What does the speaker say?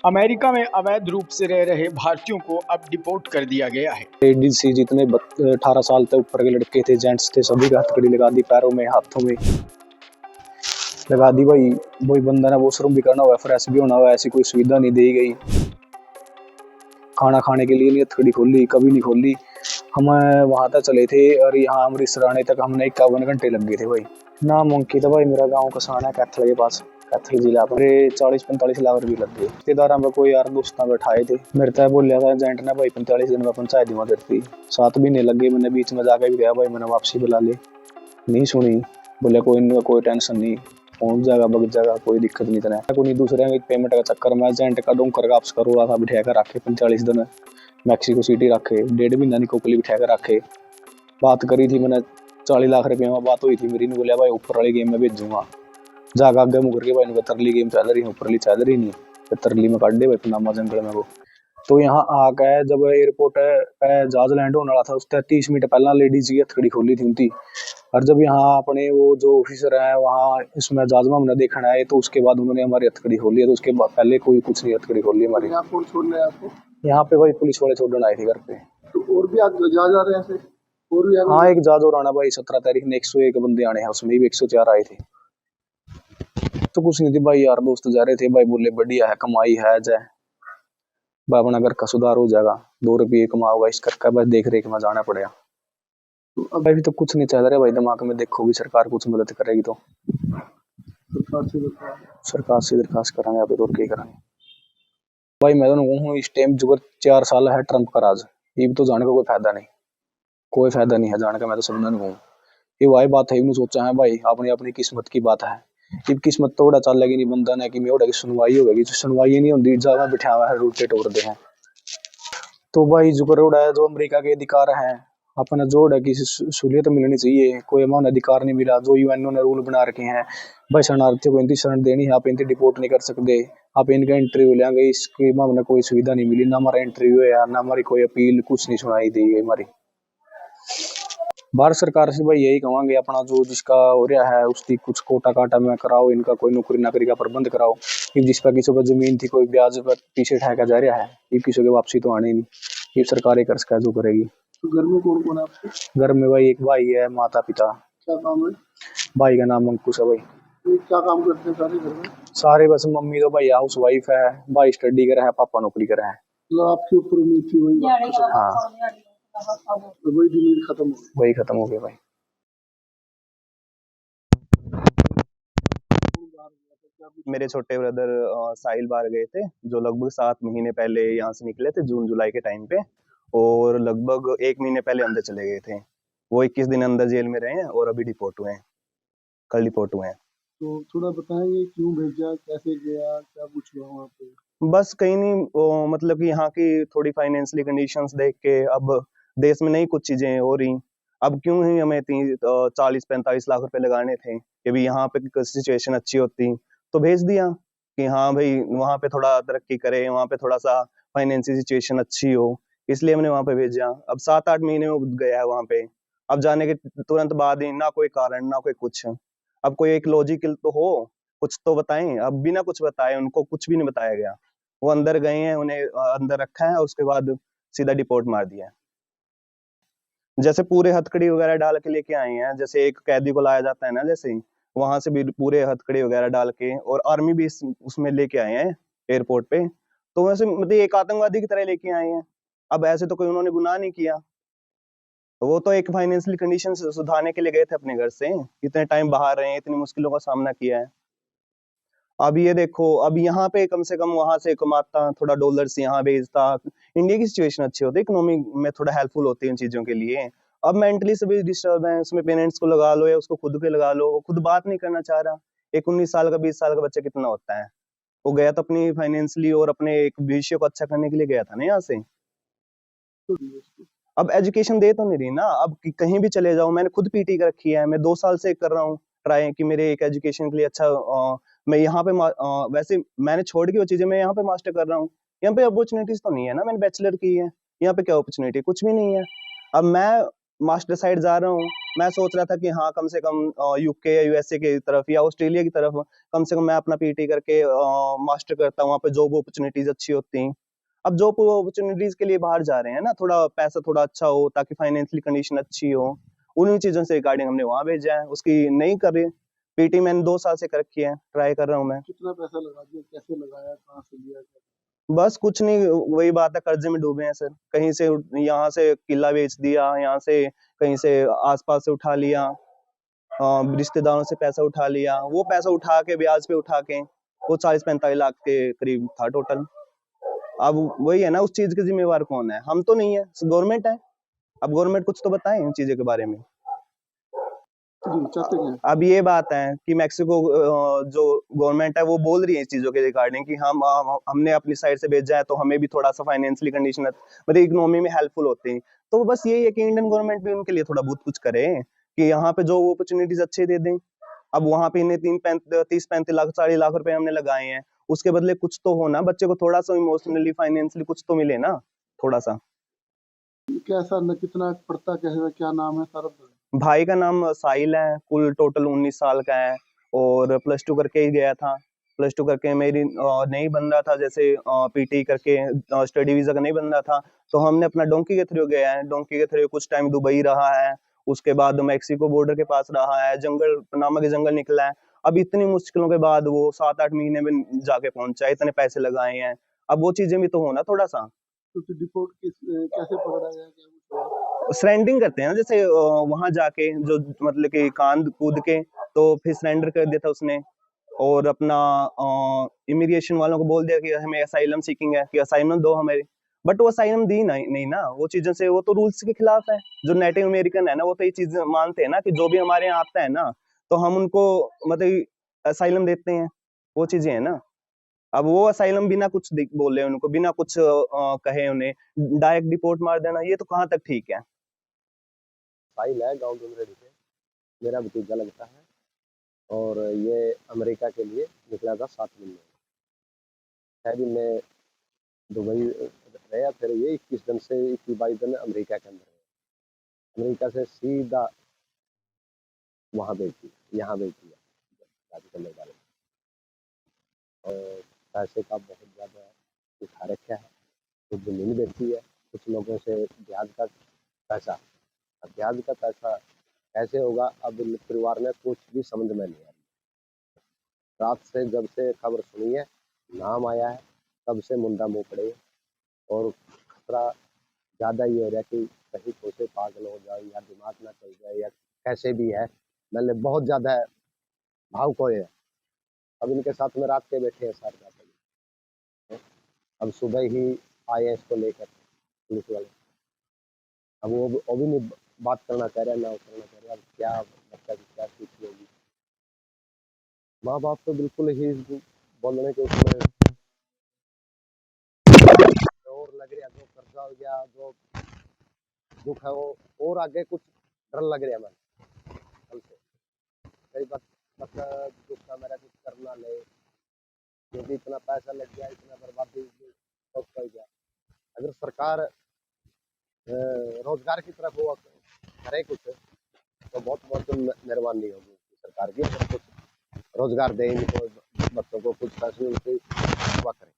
America में अवैध रूप से रह रहे भारतीयों को अब डिपोर्ट कर दिया गया है। एडीसी जितने 18 साल तक ऊपर के लड़के थे, जेंट्स थे, सभी का हथकड़ी लगा दी, पैरों में हाथों में लगा दी। भाई वही बंदा ना वॉशरूम भी करना हुआ, फ्रेश भी होना हुआ, ऐसी कोई सुविधा नहीं दी गई। खाना खाने के लिए नहीं हथकड़ी खोली, कभी नहीं खोली। हम वहां तक चले थे और यहाँ अमृतसर आने तक हमने 51 घंटे लग गए थे। भाई नाम अंकित है, भाई मेरा गाँव कसाना है, कैथल के पास, कैथल जिला पर। 40-45 लाख रुपये लग गए। रिश्तेदार में कोई यार दोस्त बैठाए थे, मेरे तय बोल लिया था एजेंट ने, भाई 45 दिन में पंचायत जमा करती। 7 महीने लग गए, मैंने बीच में जाकर भी गया, भाई मैंने वापसी बुला ले, नहीं सुनी। बोले कोई टेंशन नहीं, पहुंच जाएगा, बग जाएगा, कोई दिक्कत नहीं। था कोई दूसरे पेमेंट का चक्कर में एजेंट का डोंकर वापस करो रहा था, बिठा कर रखे 45 दिन मैक्सिको सिटी रखे, 1.5 महीना निकोपली बिठा कर रखे। बात करी थी मैंने 40 लाख रुपये में बात हुई थी मेरी, ने बोलिया भाई ऊपर वाली गेम में भेजूंगा। जागा आगे मुकर के भाई तरली गेम चल रही है, ऊपरली चल रही नहीं, तरली में काट दे भाई पनामा जंगल में वो। तो यहाँ आके जब एयरपोर्ट पे जहाज लैंड होने वाला था, उससे 30 मिनट पहला लेडीज की हथकड़ी खोली थी उनकी। और जब यहाँ अपने वो जो ऑफिसर है वहाँ इसमें जहाज में हमने देखना है, तो उसके बाद उन्होंने हमारी हथकड़ी खोली है। तो उसके बाद पहले कोई कुछ नहीं हथकड़ी खोली हमारी। यहाँ पे भाई पुलिस वाले छोड़ने आए थे घर पे। तो और भी आज जहाज आ रहे हैं और भी? हाँ एक जहाज और आना भाई, 17 तारीख ने 101 बंदे आने हैं, उसमें भी 104 आए थे। तो कुछ नहीं थी भाई, यार दोस्त जा रहे थे भाई, बोले बढ़िया है, कमाई है जय भाई, अपना घर का सुधार हो जाएगा, 2 रुपये कमाओगा, इस करके बस देख रेख में जाना पड़ेगा। अब अभी तो कुछ नहीं चल रहा भाई, दिमाग में देखो भी सरकार कुछ मदद करेगी तो सरकार से दरखास्त कराएंगे, अभी और क्या करेंगे भाई। मैं तो हूँ इस टाइम जो 4 साल है ट्रंप का राज, ये तो जाने का कोई फायदा नहीं, कोई फायदा नहीं है जाने का। मैं तो समझना नहीं हूँ, ये वही बात है, सोचा है भाई अपनी अपनी किस्मत की बात है। कि किस्मत तो उड़ा चल लगी नहीं बंदा ने कि मेरा की सुनवाई होगी, तो सुनवाई नहीं होती, ज्यादा बिठा हुआ है, रूटे तोड़ते हैं। तो भाई जो रोड है, जो अमेरिका के अधिकार है, अपना जोड़ है कि सहूलियत मिलनी चाहिए, कोई हमारा अधिकार नहीं मिला। जो यूएनओ ने रूल बना रखे हैं भाई, शरणार्थियों को इनकी शरण देनी है, आप इनकी डिपोर्ट नहीं कर सकते, आप इनका इंटरव्यू लेंगे, इसकी हमने कोई सुविधा नहीं मिली, ना हमारा इंटरव्यू है, ना हमारी कोई अपील, कुछ नहीं सुनाई दी गई हमारी। भारत सरकार से भाई यही कहेंगे, अपना जो जिसका हो रहा है उसकी कुछ कोटा काटा में कराओ, इनका कोई नौकरी नाकरी का प्रबंध कराओ। कि जिस पर किसी को जमीन थी, कोई ब्याज पर पीछे ठहका जा रहा है, ये किसी की वापसी तो आने नहीं, ये सरकार कर सका जो करेगी। तो घर में कौन कौन है आपके? घर में भाई एक भाई है, माता पिता। क्या काम है? भाई का नाम अंकुश है। भाई क्या काम करते हैं सारे घर में? सारे बस मम्मी तो भाई हाउस वाइफ है, भाई स्टडी कर रहा है, पापा नौकरी कर रहा है। मतलब आपके ऊपर उम्मीद थी वही? हाँ तो वही उम्मीद खत्म हो गई? वही खत्म हो गया भाई। मेरे छोटे ब्रदर साहिल बाहर गए थे, जो लगभग 7 महीने पहले यहाँ से निकले थे, जून जुलाई के टाइम पे, और लगभग 1 महीने पहले अंदर चले गए थे। वो 21 दिन अंदर जेल में रहे हैं और अभी डिपोर्ट हुए हैं, कल डिपोर्ट हुए हैं। तो थोड़ा बताएंगे क्यों भेजा, कैसे गया, क्या कुछ हुआ वहाँ पे? बस कहीं नहीं, मतलब कि यहाँ की थोड़ी फाइनेंशियली कंडीशंस देख के, अब देश में नहीं कुछ चीजें हो रही, अब क्यों ही हमें 40-45 लाख रुपए लगाने थे कि भी यहाँ पे सिचुएशन अच्छी होती तो भेज दिया कि हाँ भाई वहाँ पे थोड़ा तरक्की करे, वहाँ पे थोड़ा सा फाइनेंशियल सिचुएशन अच्छी हो, इसलिए हमने वहाँ पे भेजा। अब 7-8 महीने में गया है वहाँ पे, अब जाने के तुरंत बाद ही ना कोई कारण ना कोई कुछ, अब कोई एक लॉजिकल तो हो, कुछ तो बताएं। अब बिना कुछ बताए उनको कुछ भी नहीं बताया गया, वो अंदर गए हैं, उन्हें अंदर रखा है, उसके बाद सीधा डिपोर्ट मार दिया है। जैसे पूरे हथकड़ी वगैरह डाल के लेके आए हैं, जैसे एक कैदी को लाया जाता है ना, जैसे वहां से भी पूरे हथकड़ी वगैरह डाल के, और आर्मी भी उसमें लेके आए हैं एयरपोर्ट पे, तो वैसे मतलब एक आतंकवादी की तरह लेके आए हैं। अब ऐसे तो कोई उन्होंने गुनाह नहीं किया, वो तो एक फाइनेंशियल कंडीशन सुधारने के लिए गए थे अपने घर से, इतने टाइम बाहर रहे हैं, इतनी मुश्किलों का सामना किया है। अब ये देखो, अब यहाँ पे कम से कम वहां से कमाता, थोड़ा डॉलर से यहाँ भेजता, इंडिया की सिचुएशन अच्छी होती, इकोनॉमी में थोड़ा हेल्पफुल होती है इन चीजों के लिए। अब मेंटली सभी डिस्टर्ब है, उसमें पेरेंट्स को लगा लो या उसको खुद पे लगा लो, वो खुद बात नहीं करना चाह रहा। एक 19 साल का 20 साल का बच्चा कितना होता है, वो गया तो अपनी फाइनेंशियली और अपने एक भविष्य को अच्छा करने के लिए गया था ना यहाँ से। अब एजुकेशन दे तो नहीं रही ना, अब कहीं भी चले जाओ, मैंने खुद पीटी कर रखी है, मैं 2 साल से कर रहा हूँ ट्राई कि मेरे एक एजुकेशन के लिए अच्छा, मैं यहाँ पे वैसे मैंने छोड़ की वो चीजें, मैं यहाँ पे मास्टर कर रहा हूँ, यहाँ पे अपॉर्चुनिटीज तो नहीं है ना, मैंने बैचलर की है, यहाँ पे क्या अपॉर्चुनिटी, कुछ भी नहीं है। अब मैं मास्टर साइड जा रहा हूँ, मैं सोच रहा था कि हाँ कम से कम यूके या यूएसए की तरफ या ऑस्ट्रेलिया की तरफ कम से कम मैं अपना पीटी करके मास्टर करता, वहाँ पे जॉब अपॉर्चुनिटीज अच्छी होती हैं। अब जॉब अपॉर्चुनिटीज के लिए बाहर जा रहे हैं ना, थोड़ा पैसा थोड़ा अच्छा हो ताकि फाइनेंशियली कंडीशन अच्छी हो, उन्हीं चीजों से रिगार्डिंग हमने वहां भेजा है। उसकी नहीं कर रही पीटी मैंने 2 साल से कर रखी है, ट्राई कर रहा हूँ मैं। कितना पैसा लगा दिया, कैसे लगाया, कहाँ से लिया? बस कुछ नहीं, वही बात है, कर्जे में डूबे हैं सर। कहीं से यहाँ से किला बेच दिया, यहाँ से कहीं से आसपास से उठा लिया, रिश्तेदारों से पैसा उठा लिया, वो पैसा उठा के ब्याज पे उठा के वो 40-45 लाख के करीब था टोटल। अब वही है ना, उस चीज के जिम्मेवार कौन है? हम तो नहीं है, गवर्नमेंट है। अब गवर्नमेंट कुछ तो बताए इन चीजों के बारे में। जी, चाहते हैं। अब ये बात है कि मैक्सिको जो गवर्नमेंट है वो बोल रही है इस चीजों के रिगार्डिंग कि हमने अपनी साइड से भेजा है तो हमें भी थोड़ा सा फाइनेंशियली कंडीशन मतलब इकोनॉमी में हेल्पफुल होते हैं। तो बस यही है कि इंडियन गवर्नमेंट भी उनके लिए थोड़ा बहुत कुछ करे कि यहाँ पे जो अपॉर्चुनिटीज अच्छे दे दें। अब वहां पे इन्हें 30-35 लाख 40 लाख रुपए हमने लगाए हैं, उसके बदले कुछ तो हो ना, बच्चे को थोड़ा सा इमोशनली फाइनेंशियली कुछ तो मिले ना, थोड़ा सा। कैसा न, कितना पड़ता कैसे है, क्या नाम है सारा बताएं। भाई का नाम साहिल है, कुल टोटल 19 साल का है और +2 करके ही गया था। +2 करके मेरी नहीं बन रहा था, जैसे पीटी करके स्टडी वीजा का नहीं बन रहा था, तो हमने अपना डोंकी के थ्रू गया है। डोंकी के थ्रू कुछ टाइम दुबई रहा है, उसके बाद मैक्सिको बॉर्डर के पास रहा है, जंगल पनामा के जंगल निकला है। अब इतनी मुश्किलों के बाद वो 7-8 महीने में जाके पहुंचा है, इतने पैसे लगाए हैं। अब वो चीजें भी तो हो ना थोड़ा सा। तो फिर डिपोर्ट कैसे पकड़ा गया, क्या कुछ हुआ? सरेंडरिंग करते हैं ना, जैसे वहां जाके जो मतलब कि कांद कूद के तो फिर सरेंडर कर दिया था उसने, और अपना इमिग्रेशन वालों को बोल दिया कि हमें असाइलम सीकिंग है, कि असाइलम दो हमें। बट वो असाइलम दी नहीं ना, वो चीजों से वो तो रूल्स के खिलाफ है। जो नेटिव अमेरिकन है ना वो तो ये चीज मानते हैं ना कि जो भी हमारे यहाँ आता है ना तो हम उनको मतलब असाइलम देते हैं, वो चीजें है ना। अब वो असाइलम बिना कुछ बोले उनको, बिना कुछ कहे उन्हें डायरेक्ट डिपोर्ट मार देना, ये तो कहाँ तक ठीक है? साहिल है, गांव डुमरेडी से मेरा भतीजा लगता है और ये अमेरिका के लिए निकला था 7 महीने। 6 दिन में दुबई रहा, फिर ये 21 दिन से 21-22 दिन अमेरिका के अंदर रहे। अमेरिका से सीधा वहाँ भेज दिया, यहाँ भेज दिया शादी करने वाले। और पैसे का बहुत ज़्यादा उठा रखा है, कुछ ज़मीन बेची है, कुछ लोगों से ब्याज का पैसा। अब ब्याज का पैसा कैसे होगा, अब इन परिवार में कुछ भी समझ में नहीं आ रही। रात से जब से खबर सुनी है, नाम आया है, तब से मुंडा मुँह पड़े और खतरा ज़्यादा ये हो रहा है कि कहीं कोसे पागल हो जाए या दिमाग ना चल जाए या कैसे भी है, मतलब बहुत ज़्यादा भावुक हुए हैं। अब इनके साथ में रात के बैठे हैं सारे रात। अब सुबह ही आए हैं इसको लेकर पुलिस वाले। अब वो भी नहीं बात करना चाह रहे, ना करना चाह रहे। अब क्या बच्चा की क्या स्थिति होगी? माँ बाप तो बिल्कुल ही बोलने के उसमें और लग रहा, जो कर्जा हो गया, जो दुख है वो, और आगे कुछ डर लग रहा है मन कल से। कई बात मतलब दुख है मेरा, कुछ करना ले, क्योंकि इतना पैसा लग गया, इतना बर्बादी हो गया। अगर सरकार रोजगार की तरफ वो करे कुछ तो बहुत मेहरबानी होगी सरकार की। अगर कुछ रोजगार दें इनको, बच्चों को कुछ फैसिलिटी करे।